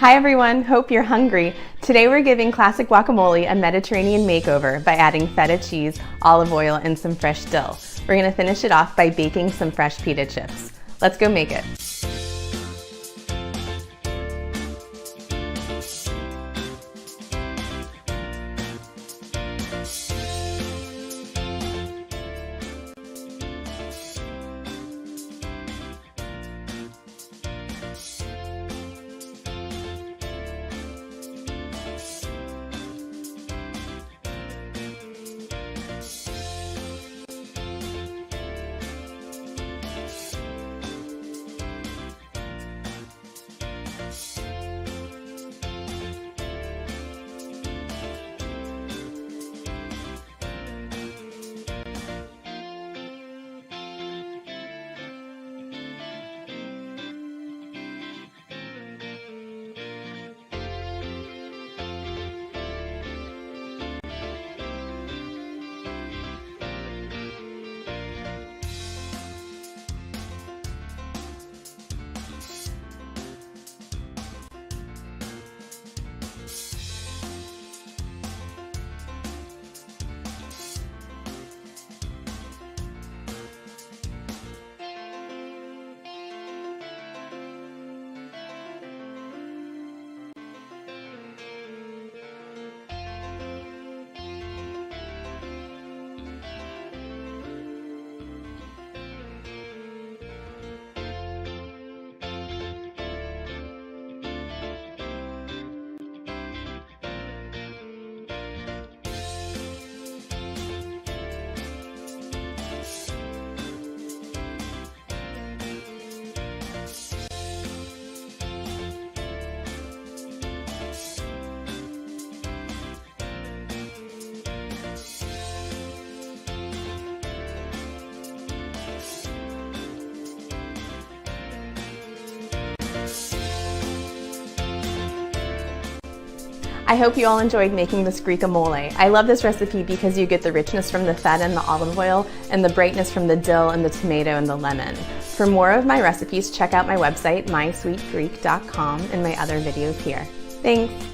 Hi everyone, hope you're hungry. Today we're giving classic guacamole a Mediterranean makeover by adding feta cheese, olive oil, and some fresh dill. We're gonna finish it off by baking some fresh pita chips. Let's go make it. I hope you all enjoyed making this Greek-amole. I love this recipe because you get the richness from the feta and the olive oil and the brightness from the dill and the tomato and the lemon. For more of my recipes, check out my website, mysweetgreek.com, and my other videos here. Thanks!